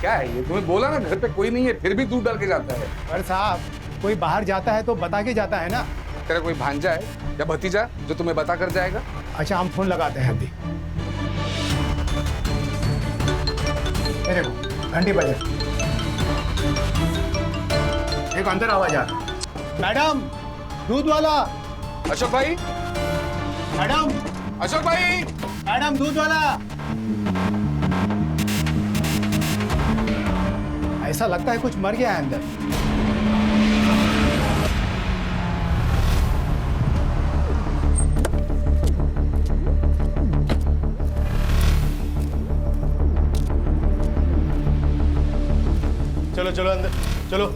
क्या है ये? तुम्हें बोला ना घर पे कोई नहीं है, फिर भी दूध डाल के जाता है। पर साहब, कोई बाहर जाता है तो बता के जाता है ना। तेरा कोई भांजा है या भतीजा जो तुम्हें बता कर जाएगा? अच्छा, हम फोन लगाते हैं अभी। ये देखो घंटी बजे, एक अंदर आवाज आ रहा। मैडम, दूध वाला। अशोक भाई, मैडम, अशोक भाई, मैडम दूध वाला। ऐसा लगता है कुछ मर गया है अंदर। चलो चलो अंदर चलो,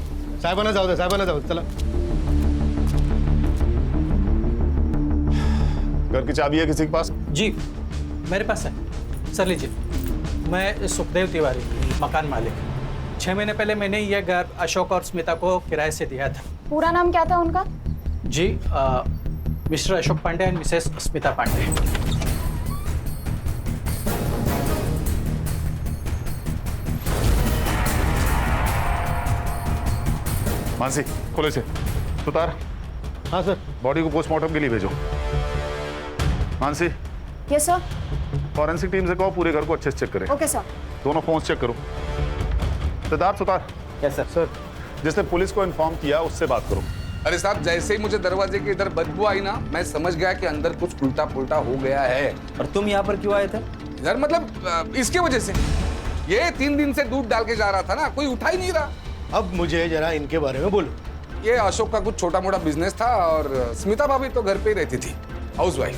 साहेबाना जाऊ दे, साहेबाना जाऊ दे, चला। घर की चाबी है किसी के पास? जी मेरे पास है सर, लीजिए। मैं सुखदेव तिवारी, मकान मालिक। 6 महीने पहले मैंने यह घर अशोक और स्मिता को किराए से दिया था। पूरा नाम क्या था उनका? जी mister Ashok Pandey and missus Smita Pandey. Mansi, खोलो इसे। सुतार, हाँ सर। बॉडी को पोस्टमार्टम के लिए भेजो। Mansi, yes sir. Forensic team से कहो पूरे घर को अच्छे से चेक करें। Okay sir. दोनों फोन चेक करो। Siddharth, Sutar. Yes sir. Sir, जिसने पुलिस को इन्फॉर्म किया उससे बात करो। अरे साहब, जैसे ही मुझे दरवाजे के इधर बदबू आई ना, मैं समझ गया कि अंदर कुछ उल्टा पुल्टा हो गया है। और तुम यहाँ पर क्यों आए थे? यार मतलब इसके वजह से। ये 3 दिन से दूध डाल के जा रहा था ना, कोई उठा ही नहीं रहा। अब मुझे जरा इनके बारे में बोलो। ये अशोक का कुछ छोटा मोटा बिजनेस था और स्मिता भाभी तो घर पे ही रहती थी, हाउसवाइफ।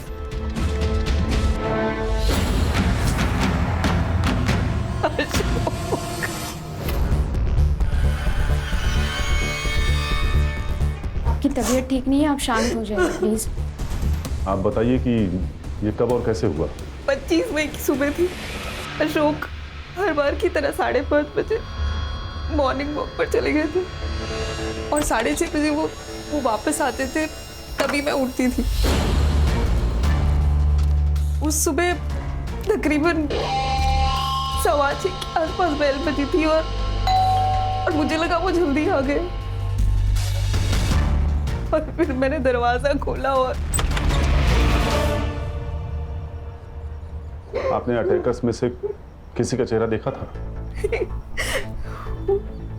आपकी तबीयत ठीक नहीं है, आप शांत हो जाइए प्लीज। आप बताइए कि ये कब और कैसे हुआ? 25 मई की सुबह थी। अशोक हर बार की तरह 5:30 बजे मॉर्निंग वॉक पर चले गए थे और 6:30 बजे वो वापस आते थे, तभी मैं उठती थी। उस सुबह तकरीबन 6:15 के आसपास बेल बजी थी और मुझे लगा वो जल्दी आ गए। और फिर मैंने दरवाजा खोला और आपने अटैकर्स में से किसी का चेहरा देखा था?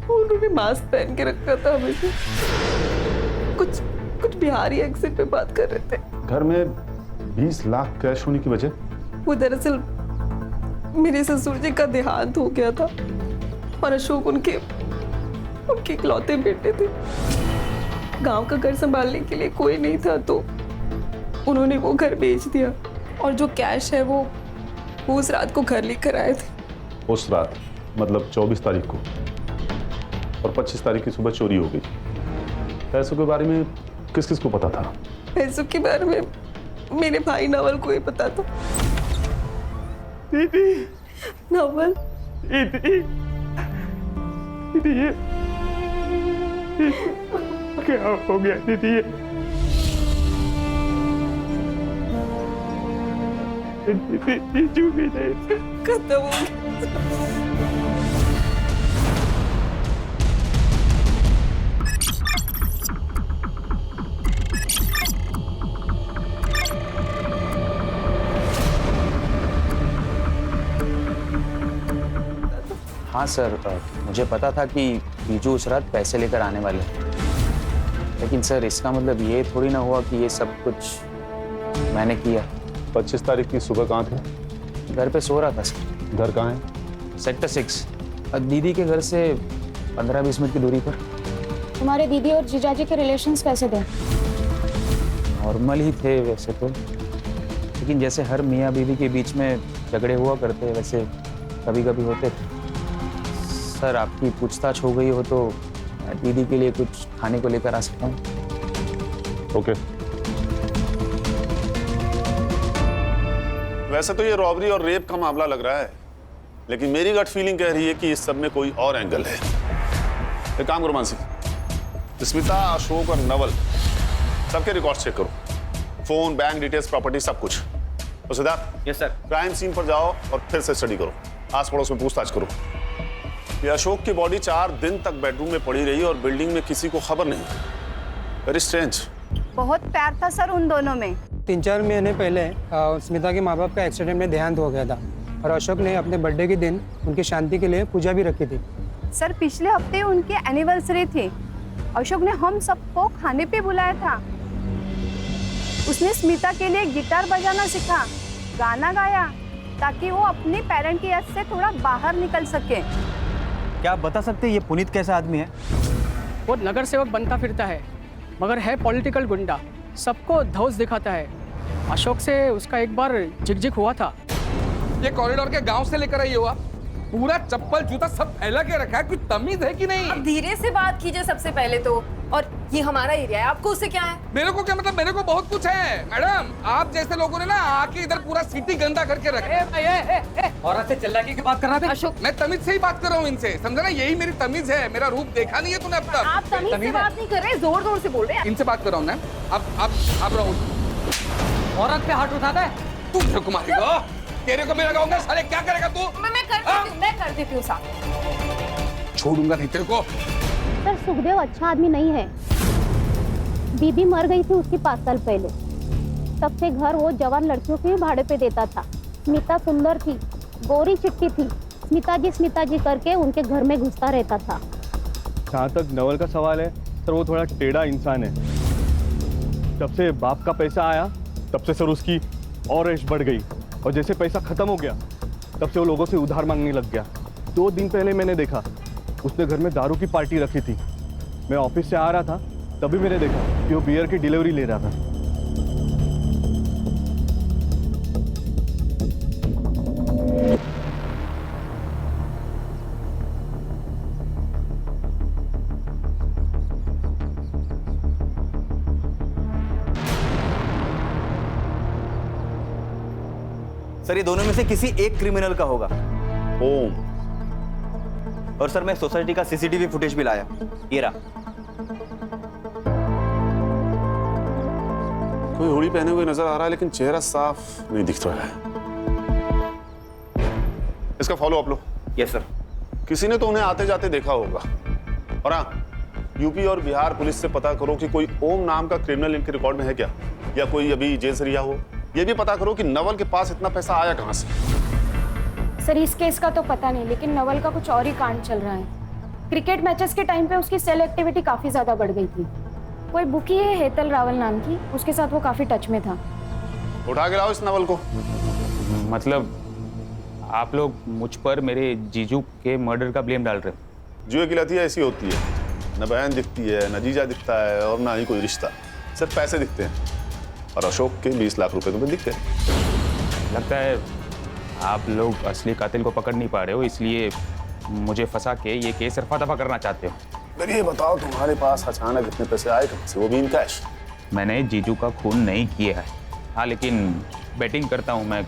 उन्होंने मास्क पहन के रखा था हमेशा। कुछ बिहारी एक्सेंट पे बात कर रहे थे। घर में 20 लाख कैश होने की वजह? वो दरअसल मेरे ससुर जी का देहांत हो गया था और अशोक उनके इकलौते बेटे थे। गांव का घर संभालने के लिए कोई नहीं था तो उन्होंने वो घर बेच दिया और जो कैश है वो उस रात को घर लेकर आए थे। उस रात मतलब 24 तारीख को, और 25 तारीख की सुबह चोरी हो गई। पैसों के बारे में किस किस को पता था? पैसों के बारे में मेरे भाई नवल को ही पता था। दीदी, नवल, दीदी, दीदी, क्या हो गया दीदी? खत्म हो गया। हाँ सर, मुझे पता था कि बीजू उस रात पैसे लेकर आने वाले हैं, लेकिन सर इसका मतलब ये थोड़ी ना हुआ कि ये सब कुछ मैंने किया। 25 तारीख की सुबह कहाँ थे? घर पे सो रहा था सर। घर कहाँ है? सेक्टर 6, दीदी के घर से 15-20 मिनट की दूरी पर। तुम्हारे दीदी और जीजाजी के रिलेशंस कैसे थे? नॉर्मल ही थे वैसे तो, लेकिन जैसे हर मियाँ बीवी के बीच में झगड़े हुआ करते वैसे कभी कभी होते थे। सर आपकी पूछताछ हो गई हो तो दीदी के लिए कुछ खाने को लेकर आ सकता हूँ? ओके। वैसे तो ये रॉबरी और रेप का मामला लग रहा है, लेकिन मेरी गट फीलिंग कह रही है कि इस सब में कोई और एंगल है। एक काम करो मानसी, स्मिता, अशोक और नवल सबके रिकॉर्ड चेक करो, फोन, बैंक डिटेल्स, प्रॉपर्टी, सब कुछ। तो Siddharth, yes sir. Crime scene पर जाओ और फिर से स्टडी करो, आस पड़ोस में पूछताछ करो। कि अशोक की बॉडी 4 दिन तक बेडरूम में पड़ी रही और बिल्डिंग में किसी को खबर नहीं। Very strange. बहुत प्यार था सर उन दोनों में। 3-4 महीने पहले स्मिता के माँ बाप का एक्सीडेंट में देहांत हो गया था और अशोक ने अपने बर्थडे के दिन उनकी शांति के लिए पूजा भी रखी थी। सर पिछले हफ्ते उनकी एनिवर्सरी थी। अशोक ने हम सबको खाने पे बुलाया था। उसने स्मिता के लिए गिटार बजाना सीखा, गाना गाया, ताकि वो अपने पेरेंट की याद से थोड़ा बाहर निकल सके। क्या आप बता सकते हैं ये पुनीत कैसा आदमी है? वो नगर सेवक बनता फिरता है, मगर है पॉलिटिकल गुंडा, सबको धौस दिखाता है। अशोक से उसका एक बार झिकझिक हुआ था। ये कॉरिडोर के गांव से लेकर आई हो आप? पूरा चप्पल जूता सब फैला के रखा है, कोई तमीज है कि नहीं? अब धीरे से बात कीजिए सबसे पहले तो। और ये हमारा एरिया है, आपको उससे क्या है? मेरे को क्या मतलब? मेरे को बहुत कुछ है मैडम। आप जैसे लोगों ने ना आके इधर पूरा सिटी गंदा करके रखा। औरत से चिल्ला के बात कर रहा था अशोक, मैं तमीज से ही बात कर रहा हूँ इनसे, समझा ना? यही मेरी तमीज है। मेरा रूप देखा नहीं है तूने अब तक? आप तमीज से बात नहीं कर रहे, जोर जोर से बोल रहे हैं। इनसे बात कर रहा हूँ ना। अब राहुल, औरत पे हाथ उठाता है। तू मेरे को मारेगा? तेरे को मैं लगाऊंगा साले, क्या करेगा तू? मैं कर देती हूँ साहब। छोड़ूंगा नहीं तेरे को। सर सुखदेव अच्छा आदमी नहीं है। बीबी मर गई थी उसकी 5 साल पहले। तब से घर वो जवान लड़कियों के भाड़े पे देता था। स्मिता सुंदर थी, गोरी चिट्टी थी। स्मिता जी करके उनके घर में घुसता रहता था। जहाँ तक नवल का सवाल है सर, वो थोड़ा टेढ़ा इंसान है। जब से बाप का पैसा आया तब से सर उसकी और ऐश बढ़ गई, और जैसे पैसा खत्म हो गया तब से वो लोगों से उधार मांगने लग गया। 2 दिन पहले मैंने देखा उसने घर में दारू की पार्टी रखी थी। मैं ऑफिस से आ रहा था तभी मैंने देखा कि वो बियर की डिलीवरी ले रहा था। सर ये दोनों में से किसी एक क्रिमिनल का होगा। ओम। और सर मैं सोसाइटी का सीसीटीवी फुटेज भी लाया, ये रहा। कोई हुडी पहने हुए नजर आ रहा है लेकिन चेहरा साफ नहीं दिख रहा है। इसका फॉलो अप लो। Yes sir. किसी ने तो उन्हें आते जाते देखा होगा। और हाँ, यूपी और बिहार पुलिस से पता करो कि कोई ओम नाम का क्रिमिनल इनके रिकॉर्ड में है क्या, या कोई अभी जेल से रिहा हो। ये भी पता करो कि नवल के पास इतना पैसा आया कहां से। सर इस केस का तो पता नहीं, लेकिन नवल का कुछ और ही कांड चल रहा है। क्रिकेट मैचेस के टाइम पे उसकी सेल एक्टिविटी काफी ज्यादा बढ़ गई थी। कोई बुकी है हेतल रावल नाम की, उसके साथ वो काफी टच में था। उठा के लाओ इस नवल को। मतलब आप लोग मुझ पर मेरे जीजू के मर्डर का ब्लेम डाल रहे हो? जुए की लती ऐसी होती है, न बहन दिखती है, न जीजा दिखता है, और ना ही कोई रिश्ता, सिर्फ पैसे दिखते हैं। और अशोक के 20 लाख रुपए तुम्हें दिखते हैं। लगता है आप लोग असली कातिल को पकड़ नहीं पा रहे हो, इसलिए मुझे फंसा के ये केस रफा दफा करना चाहते हो। फिर ये बताओ तुम्हारे पास अचानक इतने पैसे आए कहाँ से, वो भी इन कैश? मैंने जीजू का खून नहीं किया है, हाँ, लेकिन बैटिंग करता हूँ मैं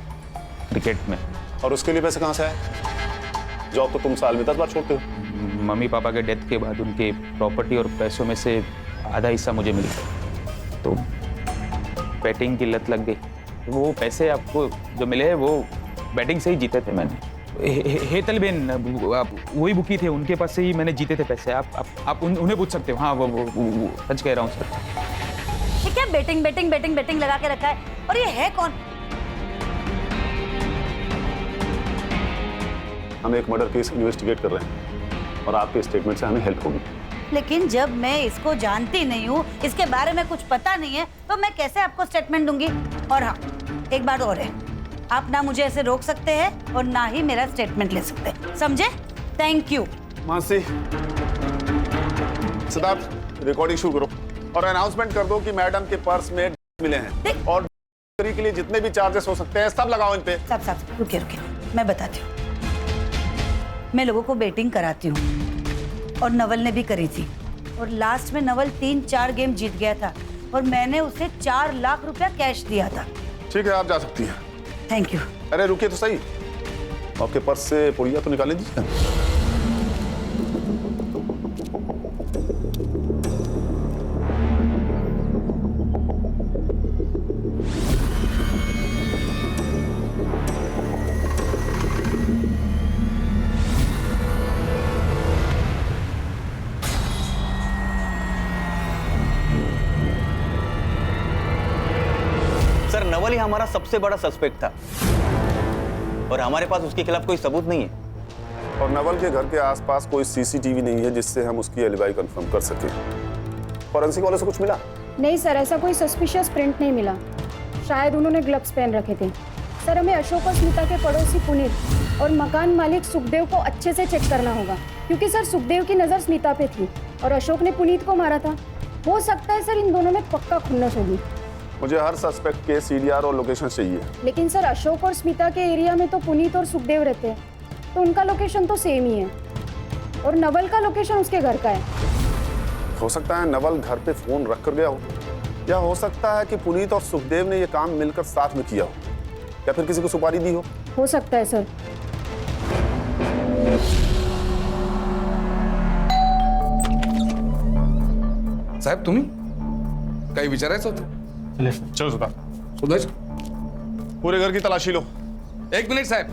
क्रिकेट में। और उसके लिए पैसे कहाँ से आए? जॉब तो तुम साल में 10 बार छोड़ते हो। मम्मी पापा के डेथ के बाद उनके प्रॉपर्टी और पैसों में से आधा हिस्सा मुझे मिल गया, तो बैटिंग की लत लग गई। वो पैसे आपको जो मिले हैं वो बैटिंग से ही जीते थे मैंने। हेतल बेन वही बुकी थे, उनके पास से ही मैंने जीते थे पैसे। आप उन्हें पूछ सकते हो। हाँ वो सच कह रहा हूँ सर। ये क्या बेटिंग लगा के रखा है? और ये है कौन? हम एक मर्डर केस इन्वेस्टिगेट कर रहे हैं और आपके स्टेटमेंट से हमें हेल्प होगी। लेकिन जब मैं इसको जानती नहीं हूँ, इसके बारे में कुछ पता नहीं है, तो मैं कैसे आपको स्टेटमेंट दूंगी? और हाँ, एक बात और है, आप ना मुझे ऐसे रोक सकते हैं और ना ही मेरा स्टेटमेंट ले सकते हैं, समझे? Thank you. Mansi, Siddharth recording शुरू करो और अनाउंसमेंट कर दो कि मैडम के पर्स में मिले हैं, और के लिए जितने भी चार्जेस हो सकते हैं सब लगाओ इन पे। सब रुके मैं बताती हूँ। मैं लोगों को बेटिंग कराती हूँ और नवल ने भी करी थी, और लास्ट में नवल 3-4 गेम जीत गया था और मैंने उसे 4 लाख रुपया कैश दिया था। ठीक है, आप जा सकती हैं। Thank you. अरे रुकिए तो सही, आपके पर्स से पुड़िया तो निकालने दीजिए। नवल ही हमारा सबसे बड़ा सस्पेक्ट था और हमारे पास उसके खिलाफ कोई सबूत नहीं है। और नवल के घर के आसपास कोई सीसीटीवी नहीं है जिससे हम उसकी एलिबाई कंफर्म कर सकें। फॉरेंसिक वाले से कुछ मिला? नहीं सर, ऐसा कोई सस्पिशियस प्रिंट नहीं मिला। शायद उन्होंने ग्लव्स पहन रखे थे। सर, हमें अशोक और स्मिता के पड़ोसी पुनीत और मकान मालिक सुखदेव को अच्छे से चेक करना होगा, क्योंकि सर सुखदेव की नज़र स्मिता पे थी और अशोक ने पुनीत को मारा था। हो सकता है सर इन दोनों में पक्का खुन्नस होगी। मुझे हर सस्पेक्ट के सीडीआर और लोकेशन चाहिए। लेकिन सर अशोक और स्मिता के एरिया में तो पुनीत और सुखदेव रहते हैं, तो उनका लोकेशन तो सेम ही है और नवल का लोकेशन उसके घर का है। हो सकता है नवल घर पे फोन रख कर गया हो, या हो सकता है कि पुनीत और सुखदेव ने यह काम मिलकर साथ में किया हो, या फिर किसी को सुपारी दी हो सकता है सर। साहेब तुम्ही काही विचारायचं होतं? चलो सुधा, सुदेश पूरे घर की तलाशी लो। 1 मिनट साहब,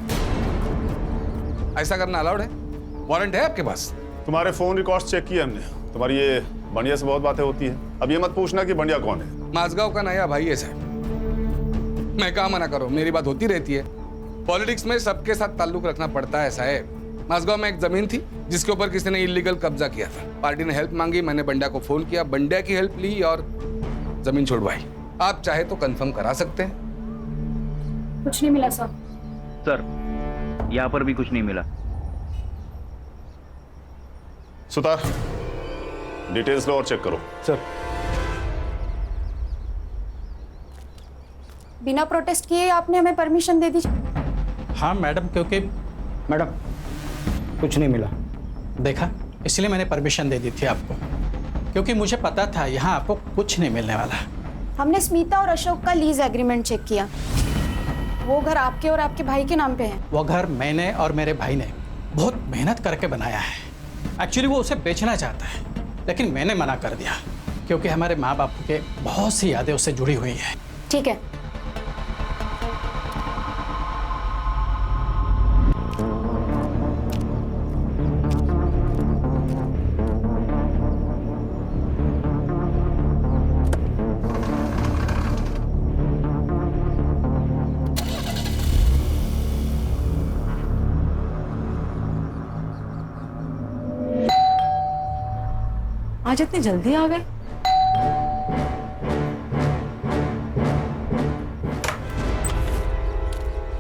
ऐसा करना अलाउड है? वारंट है आपके पास? तुम्हारे फोन रिकॉर्ड्स चेक किए हमने। तुम्हारी ये बंडिया से बहुत बातें होती हैं। अब ये मत पूछना कि बंडिया कौन है। माझगांव का नया भाई है साहब। मैं कहा मना करो, मेरी बात होती रहती है। पॉलिटिक्स में सबके साथ ताल्लुक रखना पड़ता है साहब। माझगांव में एक जमीन थी जिसके ऊपर किसी ने इलीगल कब्जा किया था। पार्टी ने हेल्प मांगी, मैंने बंडिया को फोन किया, बंडिया की हेल्प ली और जमीन छुड़वाई। आप चाहे तो कंफर्म करा सकते हैं। कुछ नहीं मिला सर। सर, यहाँ पर भी कुछ नहीं मिला। सुतार, डिटेल्स लो और चेक करो। सर, बिना प्रोटेस्ट किए आपने हमें परमिशन दे दी? हाँ मैडम, क्योंकि मैडम कुछ नहीं मिला। देखा, इसलिए मैंने परमिशन दे दी थी आपको, क्योंकि मुझे पता था यहाँ आपको कुछ नहीं मिलने वाला। हमने स्मिता और अशोक का लीज एग्रीमेंट चेक किया। वो घर आपके और आपके भाई के नाम पे है। वो घर मैंने और मेरे भाई ने बहुत मेहनत करके बनाया है। एक्चुअली वो उसे बेचना चाहता है, लेकिन मैंने मना कर दिया, क्योंकि हमारे माँ बाप के बहुत सी यादें उससे जुड़ी हुई हैं। ठीक है। आज इतनी जल्दी आ गए?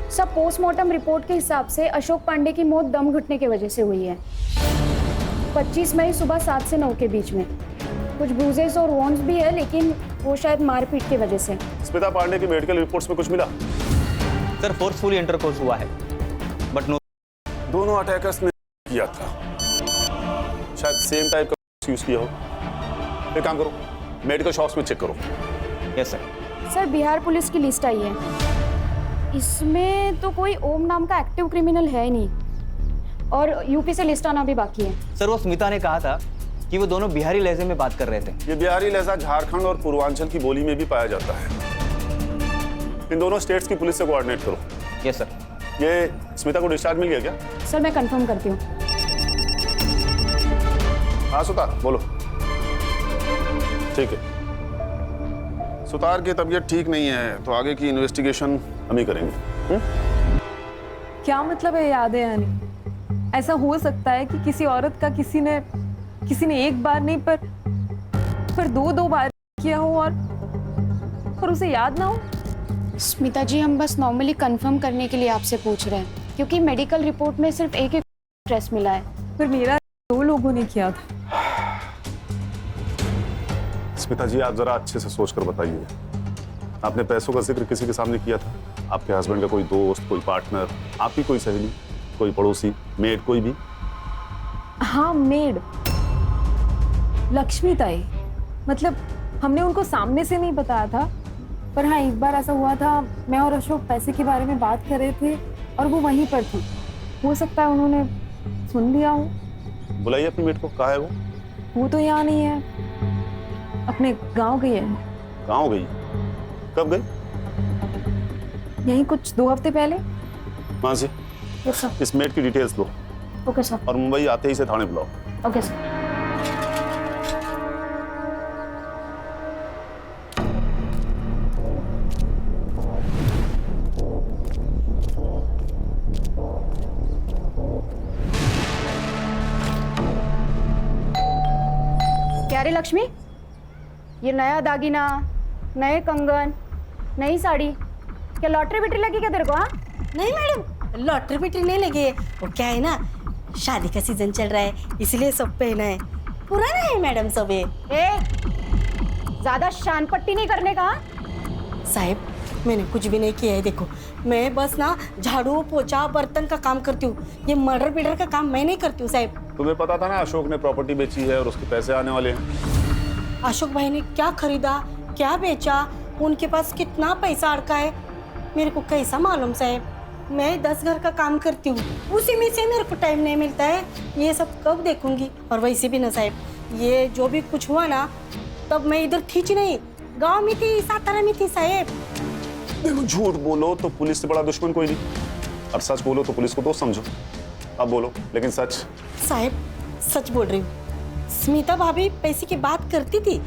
सब पोस्टमार्टम रिपोर्ट के हिसाब से अशोक पांडे की मौत दम घुटने की वजह से हुई है। 25 मई सुबह 7 से 9 के बीच में। कुछ ब्रूजेस और वॉन्स भी है, लेकिन वो शायद मारपीट की वजह से। स्मिता पांडे की मेडिकल रिपोर्ट्स में कुछ मिला? सर, फोर्सफुली इंटरकोर्स हुआ है, बट नो। दोनों अटैकर्स ने किया था, शायद सेम टाइप का यूज किया हो। एक काम करो, मेडिकल शॉप्स में चेक करो। Yes sir. Sir, Bihar police की लिस्ट आई है। इसमें तो कोई ओम नाम का एक्टिव क्रिमिनल है ही नहीं, और यूपी से लिस्ट आना भी बाकी है। सर, वो स्मिता ने कहा था कि वो दोनों बिहारी लहजे में बात कर रहे थे। ये बिहारी लहजा झारखंड और पूर्वांचल की बोली में भी पाया जाता है। इन दोनों स्टेट्स की पुलिस से कोऑर्डिनेट करो। Yes sir. ये स्मिता को डिस्चार्ज मिल गया क्या? सर, मैं कंफर्म करती हूँ। हाँ सुतार, बोलो। ठीक है, सुतार की तबीयत ठीक नहीं है, तो आगे की इन्वेस्टिगेशन हम ही करेंगे। क्या मतलब है यादें आनी? ऐसा हो सकता है कि किसी औरत का किसी ने एक बार नहीं पर दो बार किया हो और उसे याद ना हो? स्मिता जी, हम बस नॉर्मली कंफर्म करने के लिए आपसे पूछ रहे हैं, क्योंकि मेडिकल रिपोर्ट में सिर्फ एक स्ट्रेस मिला है। पर मेरा 2 लोगों ने किया था। स्मिता जी, आप जरा अच्छे से सोचकर बताइए, आपने पैसों का जिक्र किसी के सामने किया था? आपके हस्बैंड का कोई दोस्त, कोई पार्टनर, आपकी कोई सहेली, कोई पड़ोसी, मेड, कोई भी? हाँ, मेड लक्ष्मी ताई। मतलब हमने उनको सामने से नहीं बताया था, पर हाँ एक बार ऐसा हुआ था, मैं और अशोक पैसे के बारे में बात कर रहे थे और वो वहीं पर थी। हो सकता है उन्होंने सुन लिया हो। बुलाइए अपनी मेड को। कहाँ है वो? वो तो यहाँ नहीं है, अपने गांव गई है। गाँव गई? कब गई? यही कुछ 2 हफ्ते पहले। हाँ जी, इस मेड की डिटेल्स दो। Okay sir. और मुंबई आते ही से थाने बुलाओ। Okay sir. क्या रे लक्ष्मी, ये नया दागिना, नए कंगन, नई साड़ी, क्या लॉटरी बिटरी लगी क्या तेरे को? हाँ नहीं मैडम, लॉटरी बिटरी नहीं लगी है। वो क्या है ना, शादी का सीजन चल रहा है इसलिए सब पहना है। पुराना है मैडम सब ये। ज्यादा शान पट्टी नहीं करने का। साहब मैंने कुछ भी नहीं किया है। देखो मैं बस ना झाड़ू पोछा बर्तन का काम करती हूँ, ये मर्डर बिडर का काम मैं नहीं करती हूँ साहब। तुम्हें पता था ना अशोक ने प्रॉपर्टी बेची है और उसके पैसे आने वाले हैं। अशोक भाई ने क्या खरीदा क्या बेचा, उनके पास कितना पैसा अड़का है, मेरे को कैसा मालूम साहब। मैं 10 घर का काम करती हूँ, उसी में से मेरे को टाइम नहीं मिलता है, ये सब कब देखूंगी। और वैसे भी ना साहब, ये जो भी कुछ हुआ ना तब मैं इधर थी नहीं, गांव में थी, सातारा में थी साहब। देखो झूठ बोलो तो पुलिस से बड़ा दुश्मन कोई नहीं, और सच बोलो तो पुलिस को दोस्त समझो। अब बोलो लेकिन सच। साहब सच बोल रही हूँ, स्मिता भाभी पैसे की बात करती थी,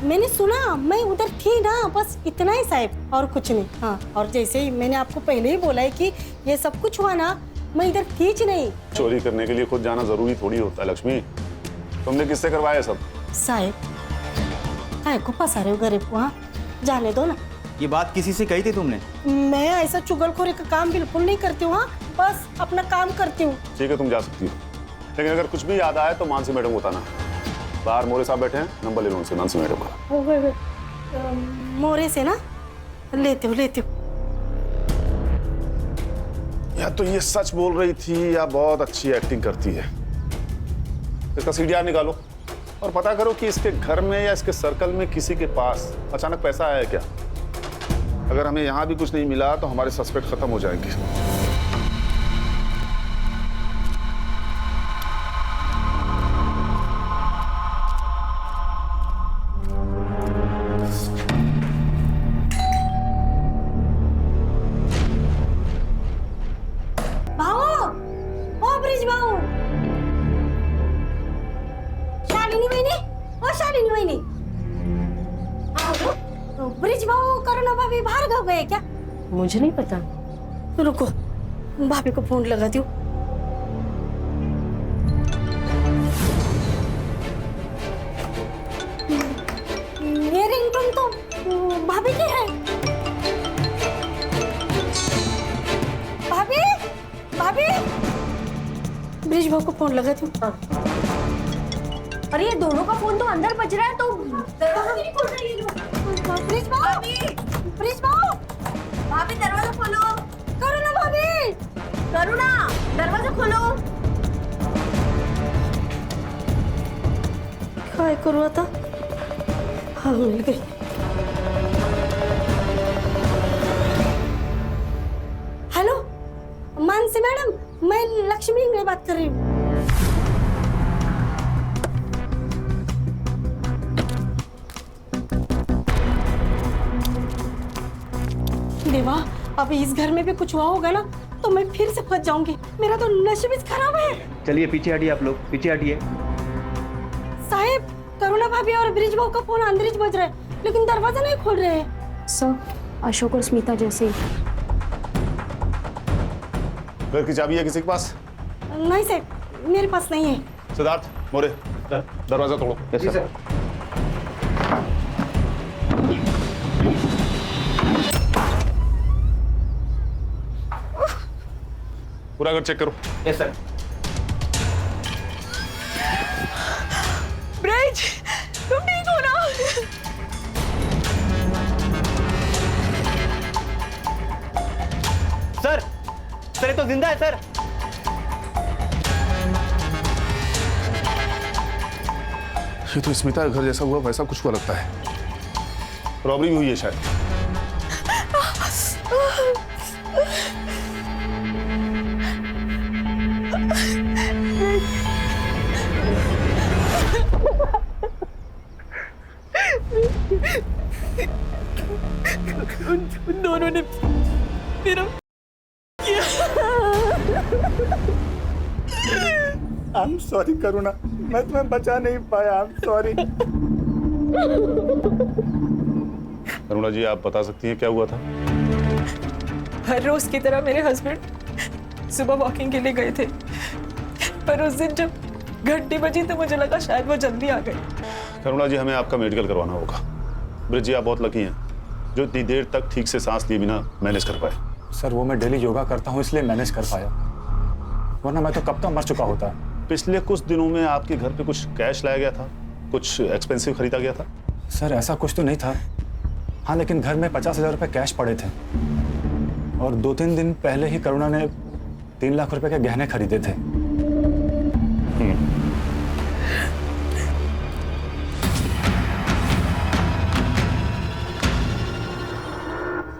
मैंने सुना, मैं उधर थी ना, बस इतना ही साहब, और कुछ नहीं। हाँ, और जैसे ही मैंने आपको पहले ही बोला है कि ये सब कुछ हुआ ना, मैं इधर थी नहीं। चोरी करने के लिए खुद जाना जरूरी थोड़ी होता है लक्ष्मी। तुमने किससे करवाया सब? साहब काय को फंसा रहे हो गरीब को? हाँ जाने दो ना। ये बात किसी से कही थी तुमने? मैं ऐसा चुगलखोरी का काम बिल्कुल नहीं करती हूँ। हाँ बस अपना काम करती हूँ। ठीक है तुम जा सकती हो, लेकिन अगर कुछ भी याद आए तो मानसी मैडम को बताना। बाहर मोरे साहब बैठे हैं, नंबर ले लो उनसे, मानसी मैडम का। मोरे से ना लेते हो या तो ये सच बोल रही थी या बहुत अच्छी एक्टिंग करती है। इसका सीडीआर निकालो और पता करो कि इसके घर में या इसके सर्कल में किसी के पास अचानक पैसा आया है क्या। अगर हमें यहाँ भी कुछ नहीं मिला तो हमारे सस्पेक्ट खत्म हो जाएंगे। ब्रिज भाऊ करुणा भाभी बाहर गए गए क्या? मुझे नहीं पता। रुको भाभी को फोन लगाती हूँ। ये रिंगटोन तो भाभी की है। भाभी भाभी ब्रिज भाऊ को फोन लगाती हूँ। अरे ये दोनों का फोन तो अंदर बज रहा है, तो दरवाजा नहीं खोल रही है। ब्रिज भाऊ भाभी दरवाजा खोलो। करुणा भाभी, करुणा दरवाजा खोलो। क्या करूँ था? हाँ मिल गई। हेलो मानसी मैडम, मैं लक्ष्मी इंगले बात कर रही हूँ। देवा, अभी इस घर में भी कुछ हुआ होगा ना तो मैं फिर से फंस जाऊंगी। मेरा तो नशीब खराब है। चलिए पीछे हटिए, आप लोग पीछे हटिए। साहब करुणा भाभी और ब्रिज भाऊ का फोन अंदर ही बज रहा है, लेकिन दरवाजा नहीं खोल रहे हैं। सर अशोक और स्मिता जैसे। घर की चाबी है किसी के पास? नहीं सर मेरे पास नहीं है। सिद्धार्थ मोरे दरवाजा तोड़ो। Yes sir. पूरा घर चेक करो। Yes sir. ब्रिज तुम ठीक हो ना? सर सर ये तो जिंदा है सर। ये तो स्मिता का घर जैसा हुआ वैसा कुछ हुआ लगता है। रॉबरी भी हुई है शायद। उन दोनों ने मेरा आई एम सॉरी करुणा, मैं तुम्हें बचा नहीं पाया। I am sorry. करुणा जी आप बता सकती हैं क्या हुआ था? हर रोज की तरह मेरे हस्बैंड सुबह वॉकिंग के लिए गए थे, पर उस दिन जब घंटी बजी तो मुझे लगा शायद वो जल्दी आ गई। करुणा जी, हमें आपका मेडिकल करवाना होगा। ब्रिज जी, आप बहुत लकी हैं जो इतनी देर तक ठीक से सांस लिए बिना मैनेज कर पाए। सर वो मैं डेली योगा करता हूँ इसलिए मैनेज कर पाया, वरना मैं तो कब का मर चुका होता। पिछले कुछ दिनों में आपके घर पे कुछ कैश लाया गया था, कुछ एक्सपेंसिव खरीदा गया था? सर ऐसा कुछ तो नहीं था, हाँ लेकिन घर में 50,000 रुपये कैश पड़े थे और 2-3 दिन पहले ही करुणा ने 3 लाख रुपए के गहने खरीदे थे।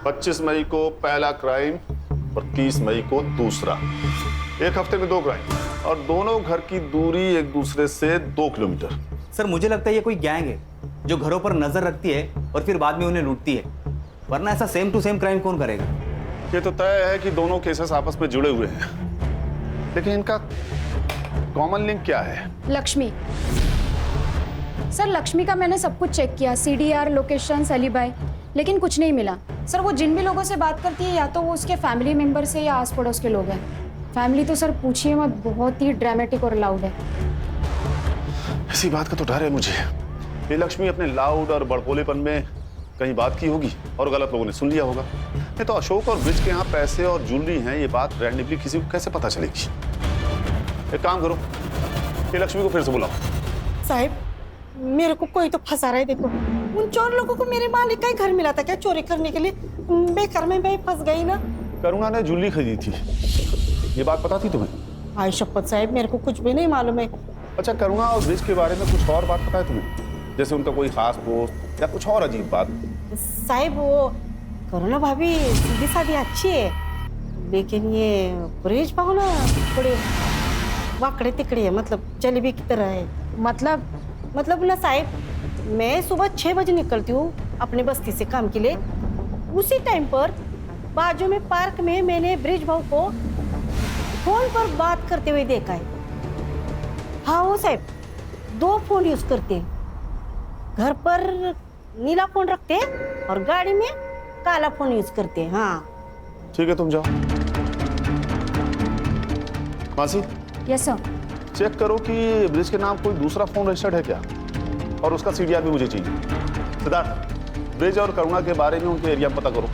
25 मई को पहला क्राइम और 30 मई को दूसरा। एक हफ्ते में 2 क्राइम और दोनों घर की दूरी एक दूसरे से 2 किलोमीटर। सर मुझे लगता है ये कोई गैंग है जो घरों पर नजर रखती है और फिर बाद में उन्हें लूटती है, वरना ऐसा सेम टू सेम क्राइम कौन करेगा? ये तो तय है कि दोनों केसेस आपस में जुड़े हुए हैं, लेकिन इनका कॉमन लिंक क्या है? लक्ष्मी। सर लक्ष्मी का मैंने सब कुछ चेक किया, CDR, लोकेशन, एलिबाई, लेकिन कुछ नहीं मिला। सर वो जिन भी लोगों से बात करती है या तो वो उसके फैमिली मेंबर से या आस पड़ोस के लोग हैं। फैमिली तो सर पूछिए मत, बहुत ही ड्रामेटिक और लाउड है। इसी बात का तो डर है मुझे। ये लक्ष्मी अपने लाउड और बड़बोलेपन में कहीं बात की होगी और गलत लोगों ने सुन लिया होगा। नहीं तो अशोक और ब्रिज के यहाँ पैसे और ज्वेलरी हैं, ये बात रैंडमली किसी को कैसे पता चलेगी? एक काम करो, ये लक्ष्मी को फिर से बुलाओ। साहब मेरे को कोई तो फंसा रहा है। देखो उन 4 लोगों को मेरे मालिक का ही घर मिला था क्या चोरी करने के लिए? बेकार में मैं फंस गई ना। करुणा ने ज्वेलरी खरीदी थी, ये बात पता थी तुम्हें? आई शपथ साहब मेरे को कुछ भी नहीं मालूम है। अच्छा, करुणा और ब्रिज के बारे में कुछ और बात पता है तुम्हें? जैसे उनका कोई खास दोस्त या कुछ और अजीब बात? साहब वो करुणा भाभी सीधी सादी अच्छी है, लेकिन ये ब्रिज पाओ ना थोड़े वाकड़े तिकड़े है, मतलब जलेबी की तरह है। मतलब ना साहब, मैं सुबह 6 बजे निकलती हूँ अपने बस्ती से काम के लिए। उसी टाइम पर बाजू में पार्क में मैंने ब्रिज भाऊ को फोन पर बात करते हुए देखा है। हाँ वो साहब 2 फोन यूज करते हैं, घर पर नीला फोन रखते हैं और गाड़ी में काला फोन यूज करते हैं। हाँ ठीक है, तुम जाओ। मासी। Yes sir. चेक करो कि ब्रिज के नाम कोई दूसरा फोन रजिस्टर्ड है क्या, और उसका CDR भी मुझे चाहिए। सिद्धार्थ, ब्रिज और करुणा के बारे में उनके एरिया में पता करो।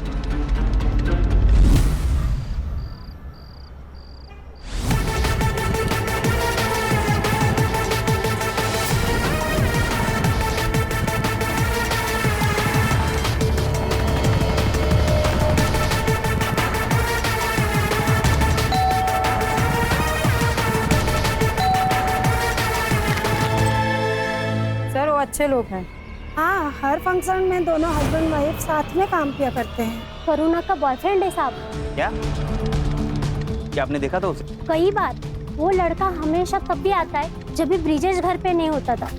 अच्छे लोग हैं। हाँ, हर फंक्शन में दोनों हस्बैंड वाइफ साथ में काम किया करते हैं। करुणा का बॉयफ्रेंड है साहब। क्या आपने देखा था उसे? कई बार। वो लड़का हमेशा तब भी आता है जब भी ब्रिजेश घर पे नहीं होता था,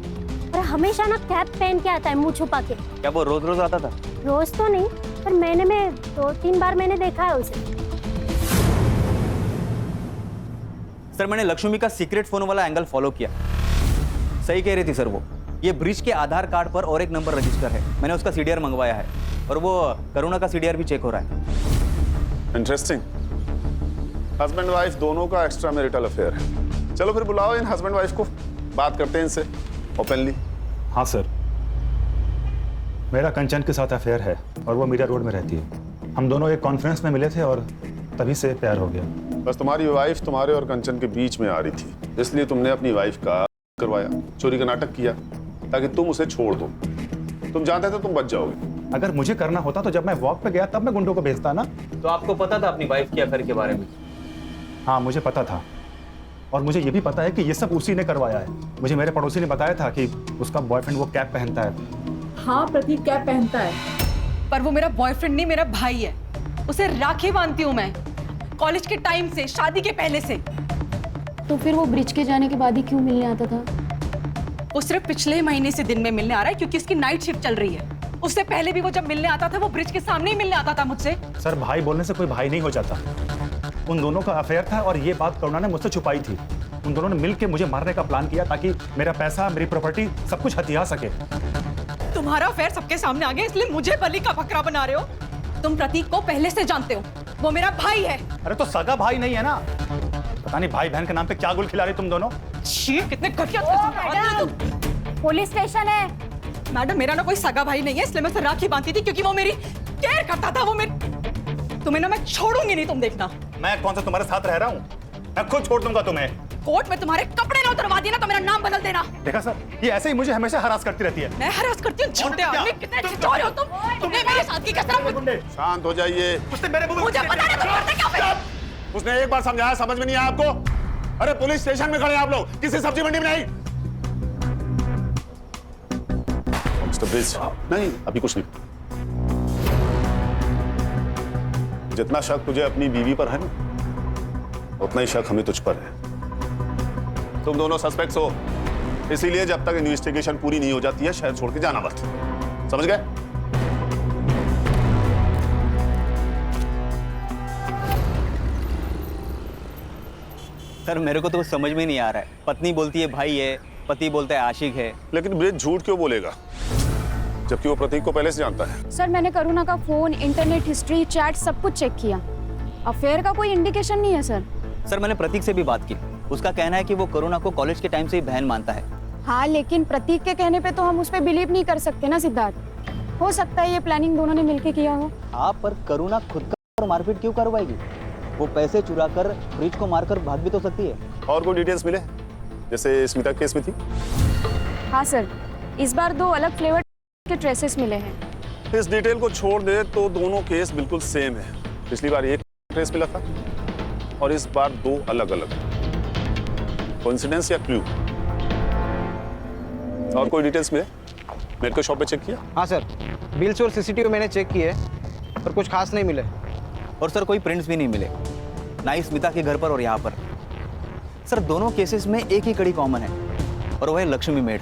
और हमेशा ना कैप पहन के आता है मुंह छुपा के। क्या वो रोज रोज आता था? रोज तो नहीं, पर महीने में 2-3 बार मैंने देखा है उसे। सर मैंने लक्ष्मी का सीक्रेट फोन वाला एंगल फॉलो किया। सही कह रही थी सर वो। ये ब्रिज के आधार कार्ड पर और एक नंबर रजिस्टर है, मैंने उसका CDR मंगवाया है और वो करुणा का CDR भी चेक हो रहा है। इंटरेस्टिंग। हस्बैंड वाइफ दोनों का एक्स्ट्रा मैरिटल अफेयर है। चलो फिर बुलाओ इन हस्बैंड वाइफ को, बात करते हैं इनसे ओपनली। हाँ सर, मेरा कंचन के साथ अफेयर है और वो मीडिया रोड में रहती है। हम दोनों एक कॉन्फ्रेंस में मिले थे और तभी से प्यार हो गया। बस तुम्हारी वाइफ तुम्हारे और कंचन के बीच में आ रही थी, इसलिए तुमने अपनी वाइफ का करवाया, चोरी का नाटक किया ताकि तुम उसे छोड़ दो। तुम जानते थे तुम बच जाओगे। अगर मुझे करना होता तो जब मैं वॉक पे गया तब मैं गुंडों को भेजता ना। तो आपको पता था अपनी वाइफ के अफेयर के बारे में? हाँ मुझे पता था, और मुझे ये भी पता है कि ये सब उसी ने करवाया है। मुझे मेरे पड़ोसी ने बताया था कि उसका बॉयफ्रेंड वो कैप पहनता है। हाँ प्रतीक कैप पहनता है, पर वो मेरा बॉयफ्रेंड नहीं, मेरा भाई है। उसे राखी बांधती हूँ मैं, कॉलेज के टाइम से, शादी के पहले से। तो फिर वो ब्रिज के जाने के बाद ही क्यों मिलने आता था? वो सिर्फ पिछले महीने से दिन में मिलने आ रहा है क्योंकि उसकी नाइट शिफ्ट चल रही है। उससे पहले भी वो जब मिलने आता था वो ब्रिज के सामने ही मिलने आता था मुझसे। सर भाई बोलने से कोई भाई नहीं हो जाता। उन दोनों का अफेयर था और ये बात करुणा ने मुझसे छुपाई थी। उन दोनों ने मिलकर मुझे मारने का प्लान किया ताकि मेरा पैसा, मेरी प्रॉपर्टी सब कुछ हथिया सके। तुम्हारा अफेयर सबके सामने आ गया इसलिए मुझे बलि का बकरा बना रहे हो। तुम प्रतीक को पहले से जानते हो, वो मेरा भाई है। अरे तो सगा भाई नहीं है ना। पता नहीं भाई बहन के नाम पे क्या गुल खिला रही तुम दोनों। छी, कितने घटिया तुम। पुलिस स्टेशन है। मैडम मेरा ना कोई सगा भाई नहीं है, इसलिए मैं उसे राखी बांधती थी क्योंकि वो मेरी केयर करता था। वो मेरी तुम्हें ना मैं छोड़ूंगी नहीं, तुम देखना। मैं कौन सा तुम्हारे साथ रह रहा हूँ? मैं खुद छोड़ दूंगा तुम्हें। कोर्ट में तुम्हारे कपड़े ना उतरवा दिए ना तो मेरा नाम बदल देना। देखा सर, ये ऐसे ही मुझे हमेशा हरास करती रहती है। मैं हरास करती हूँ? छोटे आदमी, कितने छिछोरे हो तुम। तुमने मेरे साथ की कसरत। शांत हो जाइए। उसने मेरे मुंह में मुझे पता नहीं तुम करते क्या फिर। उसने एक बार समझाया, समझ में नहीं आया आपको? अरे पुलिस स्टेशन में खड़े हैं आप लोग, किसी सब्जी मंडी में नहीं। मिस्टर ब्रिज, नहीं अभी कुछ नहीं। जितना शक तुझे अपनी बीवी पर है ना, उतना ही शक हमें तुझ पर है। तुम दोनों सस्पेक्ट्स हो, इसीलिए जब तक इन्वेस्टिगेशन पूरी नहीं हो जाती है शहर छोड़ के जाना मत। समझ गए? सर मेरे को तो कुछ समझ में नहीं आ रहा है। पत्नी बोलती है भाई है, पति बोलता है आशिक है। लेकिन ब्रिज झूठ क्यों बोलेगा जबकि वो प्रतीक को पहले से जानता है? सर मैंने करुणा का फोन, इंटरनेट हिस्ट्री, चैट सब कुछ चेक किया। अफेयर का कोई इंडिकेशन नहीं है सर। सर मैंने प्रतीक से भी बात की, उसका कहना है कि वो करुणा को कॉलेज के टाइम से ही बहन मानता है। हाँ लेकिन प्रतीक के कहने पे तो हम उस पर बिलीव नहीं कर सकते ना सिद्धार्थ। हो सकता है ये प्लानिंग दोनों ने मिलके किया हो। हाँ पर करुणा खुद का मारपीट क्यों करवाएगी? वो पैसे चुरा कर ब्रिज को मारकर भाग भी तो सकती है। और कोई डिटेल्स मिले जैसे स्मिता केस में थी? हाँ सर, इस बार 2 अलग फ्लेवर के ट्रेसेस मिले हैं। इस डिटेल को छोड़ दे तो दोनों केस बिल्कुल सेम है। पिछली बार एक ट्रेस मिला था और इस बार 2 अलग अलग। कोइंसिडेंस या क्लू? और कोई डिटेल्स मिले? मेडिकल शॉप पे चेक किया? हाँ सर, बिल्स और सीसीटीवी मैंने चेक किए पर कुछ खास नहीं मिले। और सर कोई प्रिंट्स भी नहीं मिले, ना ही स्मिता के घर पर और यहाँ पर। सर दोनों केसेस में एक ही कड़ी कॉमन है और वह है लक्ष्मी मेड।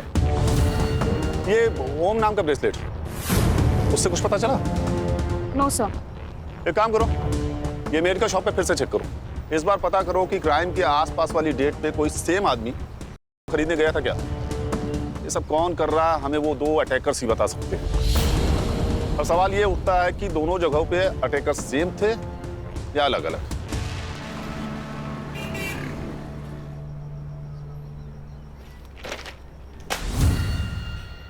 ये ओम नाम का ब्रेसलेट, उससे कुछ पता चला? No sir. एक काम करो, ये मेडिकल शॉप पे फिर से चेक करो। इस बार पता करो कि क्राइम के आसपास वाली डेट पे कोई सेम आदमी खरीदने गया था क्या? ये सब कौन कर रहा है हमें वो 2 अटैकर्स ही बता सकते हैं। और सवाल ये उठता है कि दोनों जगहों पे अटैकर्स सेम थे या अलग अलग?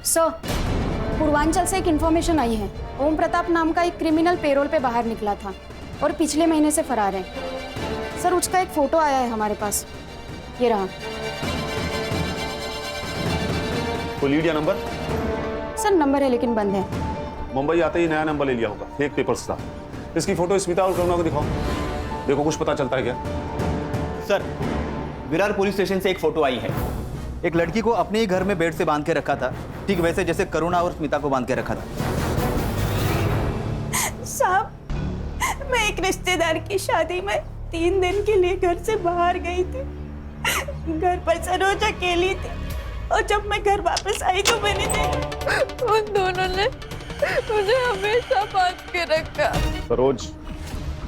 सर, पूर्वांचल से एक इन्फॉर्मेशन आई है। ओम प्रताप नाम का एक क्रिमिनल पेरोल पे बाहर निकला था और पिछले महीने से फरार है। सर उसका एक फोटो आया है हमारे पास, ये रहा। कोई लीड या नंबर? सर नंबर है लेकिन बंद है। मुंबई आते ही नया नंबर ले लिया होगा, फेक पेपर्स था। इसकी फोटो स्मिता और करुणा को दिखाओ, देखो कुछ पता चलता है क्या? सर विरार पुलिस स्टेशन से एक फोटो आई है। एक लड़की को अपने ही घर में बेड से बांध के रखा था, ठीक वैसे जैसे करुणा और स्मिता को बांध के रखा था। साहब, मैं एक रिश्तेदार की शादी में 3 दिन के लिए घर से बाहर गई थी। घर पर सरोज अकेली थी और जब मैं घर वापस आई तो मैंने देखा उन दोनों ने मुझे हमेशा बांध के रखा। सरोज,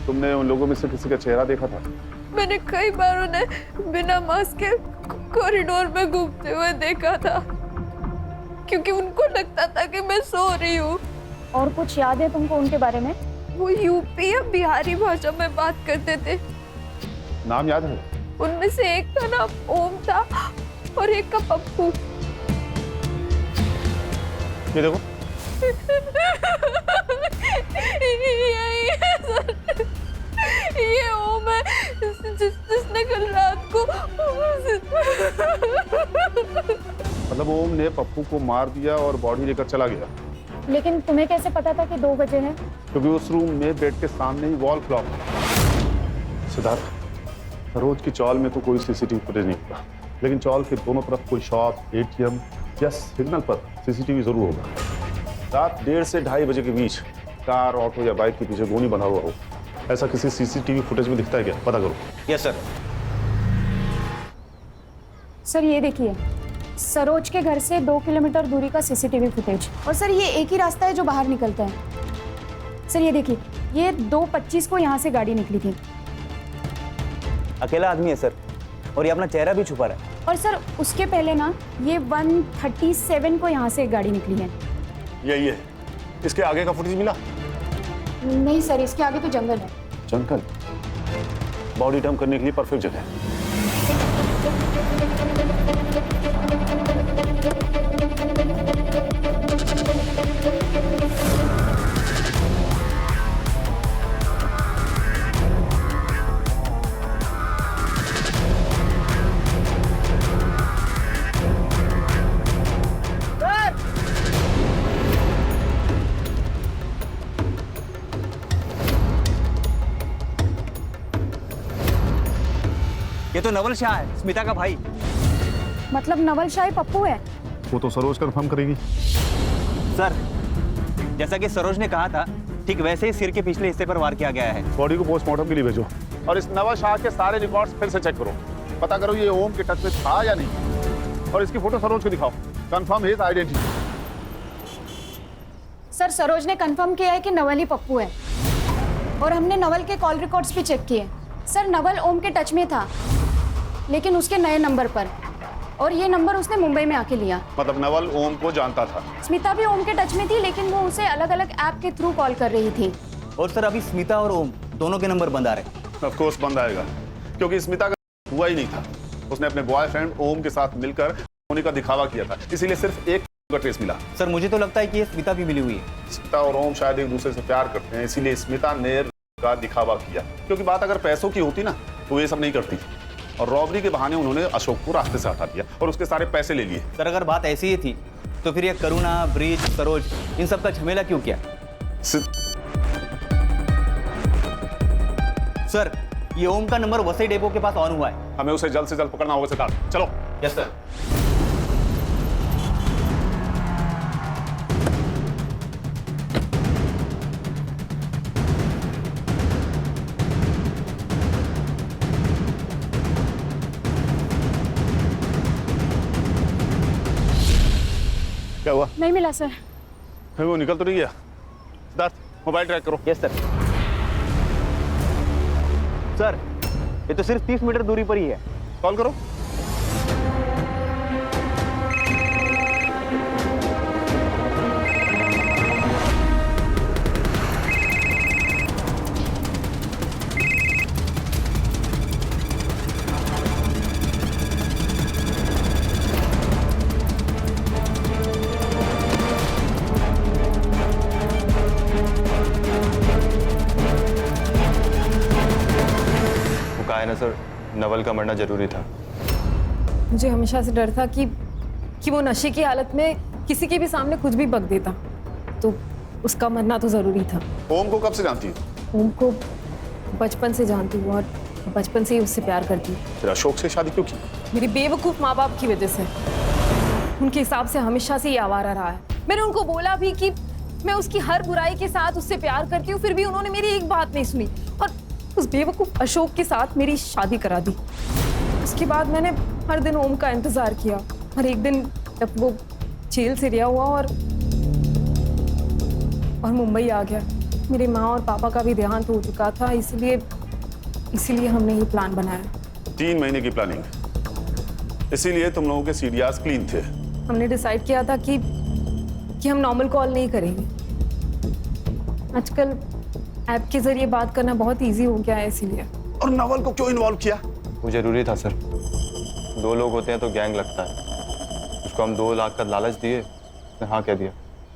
तुमने उन लोगों में से किसी का चेहरा देखा था? मैंने कई बार उन्हें बिना मास्क के कॉरिडोर में घूमते हुए देखा था क्योंकि उनको लगता था कि मैं सो रही हूँ। और कुछ याद है तुमको उनके बारे में? वो यूपी या बिहारी भाषा में बात करते थे। नाम याद है? उनमें से एक का नाम ओम था और एक का पप्पू। ये देखो। यही है सर, ये ओम है जिसने कल रात को मतलब ओम ने पप्पू को मार दिया और बॉडी लेकर चला गया। लेकिन तुम्हें कैसे पता था कि 2 बजे हैं? क्योंकि उस रूम में बेड के सामने ही वॉल क्लॉक। सिद्धार्थ, सरोज की चौल में तो कोई सीसीटीवी फुटेज नहीं होगा, लेकिन चौल के दोनों तरफ कोई शॉप, एटीएम या सिग्नल पर सीसीटीवी जरूर होगा। रात 1:30 से 2:30 बजे के बीच कार, ऑटो या बाइक के पीछे गोली बना हुआ हो, ऐसा किसी सीसीटीवी फुटेज में दिखता है क्या? पता करो। Yes sir. सर ये देखिए, सरोज के घर से 2 किलोमीटर दूरी का सीसीटीवी फुटेज। और सर ये एक ही रास्ता है जो बाहर निकलता है। सर ये देखिए, ये 2:25 को यहाँ से गाड़ी निकली थी। अकेला आदमी है सर, और ये अपना चेहरा भी छुपा रहा है। और सर उसके पहले ना ये 1:37 को यहाँ से गाड़ी निकली है। यही है। इसके आगे का फुटेज मिला? नहीं सर, इसके आगे तो जंगल है। जंगल? बॉडी डंप करने के लिए परफेक्ट जगह है। तो नवल शाह है, स्मिता का भाई। मतलब नवल शाह पप्पू है? वो तो सरोज कंफर्म करेगी। सर, जैसा कि सरोज ने कहा था, ठीक वैसे ही सिर के पिछले हिस्से पर वार किया गया है। बॉडी को पोस्टमार्टम के लिए भेजो और इस नवाज शाह के सारे रिकॉर्ड्स फिर से चेक करो, पता करो ये ओम के टच में था या नहीं, और इसकी फोटो सरोज को दिखाओ, confirm his identity. Sir, Saroj ने कंफर्म किया है कि नवल ही पप्पू है, और हमने नवल के कॉल रिकॉर्ड्स भी चेक किए। सर, नवल ओम के टच में था, लेकिन उसके नए नंबर पर, और ये नंबर उसने मुंबई में आके लिया। मतलब नवल ओम को जानता था। स्मिता भी ओम के टच में थी, लेकिन वो उसे अलग अलग ऐप के थ्रू कॉल कर रही थी। और सर, अभी स्मिता और ओम दोनों के नंबर बंद आ रहे। ऑफ कोर्स बंद आएगा, क्योंकि स्मिता का हुआ ही नहीं था। उसने अपने बॉयफ्रेंड ओम के साथ मिलकर होने का दिखावा किया था, इसीलिए सिर्फ एक का ट्रेस मिला। सर, मुझे तो लगता है कि ये स्मिता भी मिली हुई है। स्मिता और ओम शायद एक दूसरे से प्यार करते हैं, इसीलिए स्मिता ने का दिखावा किया, क्योंकि बात अगर पैसों की होती ना तो ये सब नहीं करती। और रॉबरी के बहाने उन्होंने अशोक को रास्ते से हटा दिया और उसके सारे पैसे ले लिए। सर, अगर बात ऐसी ही थी तो फिर ये करुणा, ब्रिज, सरोज, इन सब का झमेला क्यों किया? सर, ये ओम का नंबर वसई डेपो के पास ऑन हुआ है। हमें उसे जल्द से जल्द पकड़ना होगा सिद्धार्थ, चलो। Yes sir. क्या हुआ? नहीं मिला सर। फिर वो निकल तो नहीं गया? सिद्धार्थ, मोबाइल ट्रैक करो। Yes sir. सर, ये तो सिर्फ 30 मीटर दूरी पर ही है। कॉल करो। ना सर, नवल का मरना जरूरी था। मुझे हमेशा से डर था कि वो नशे की हालत में किसी के भी सामने कुछ भी बक देता, तो उसका मरना तो जरूरी था। ओम को कब से जानती है? ओम को बचपन से जानती हूँ और बचपन से ही उससे प्यार करती हूँ। फिर अशोक से शादी क्यों की? मेरी बेवकूफ़ माँ बाप की वजह से। उनके हिसाब से हमेशा से ही आवारा रहा है। मैंने उनको बोला भी कि मैं उसकी हर बुराई के साथ उससे प्यार करती हूँ, फिर भी उन्होंने मेरी एक बात नहीं सुनी और उस बेवकूफ़ अशोक के साथ मेरी शादी करा दी। उसके बाद मैंने हर दिन ओम का इंतज़ार किया और एक दिन जब वो जेल से रिहा हुआ और मुंबई आ गया, मेरे माँ और पापा का भी देहांत हो चुका था, इसीलिए हमने ये प्लान बनाया। 3 महीने की प्लानिंग, इसीलिए तुम लोगों के सीडीआरस क्लीन थे। हमने डिसाइड किया था कि हम नॉर्मल कॉल नहीं करेंगे। आजकल ऐप के जरिए बात करना बहुत इजी हो गया है, इसीलिए। और नवल को क्यों इन्वॉल्व किया? वो जरूरी था सर। 2 लोग होते हैं तो गैंग लगता है। उसको हम 2 लाख का लालच दिए, उसने हाँ कह दिया।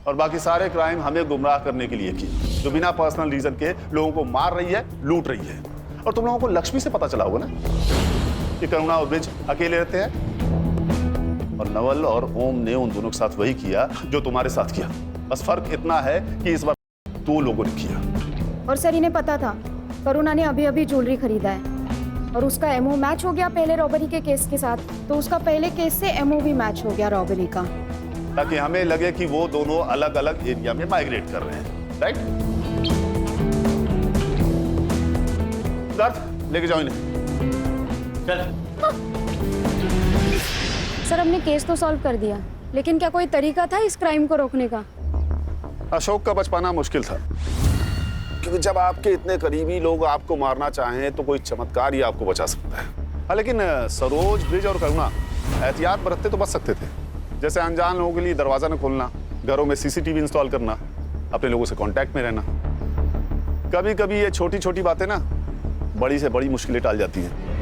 और बाकी सारे क्राइम हमें गुमराह करने के लिए किए, जो बिना पर्सनल रीजन के लोगों को मार रही है, लूट रही है। और तुम लोगों को लक्ष्मी से पता चला होगा ना कि करुणा और ब्रिज अकेले रहते हैं, और नवल और ओम ने उन दोनों के साथ वही किया जो तुम्हारे साथ किया। बस फर्क इतना है कि इस बार 2 लोगों ने किया। और सर, इन्हें पता था करुणा ने अभी अभी ज्वेलरी खरीदा है और उसका एमओ मैच हो गया पहले रॉबरी के केस के साथ, तो उसका पहले केस से एमओ भी मैच हो गया रॉबरी का, ताकि हमें लगे कि वो दोनों अलग अलग एरिया में माइग्रेट कर रहे हैं। राइट? सिद्धार्थ, लेके जाओ इन्हें। चल। सर, हमने केस तो सॉल्व कर दिया, लेकिन क्या कोई तरीका था इस क्राइम को रोकने का? अशोक का बच पाना मुश्किल था, क्योंकि जब आपके इतने करीबी लोग आपको मारना चाहें तो कोई चमत्कार ही आपको बचा सकता है। हाँ, लेकिन सरोज, ब्रिज और करुणा एहतियात बरतते तो बच सकते थे, जैसे अनजान लोगों के लिए दरवाजा न खोलना, घरों में सीसीटीवी इंस्टॉल करना, अपने लोगों से कांटेक्ट में रहना। कभी कभी ये छोटी छोटी बातें ना बड़ी से बड़ी मुश्किलें टाल जाती हैं।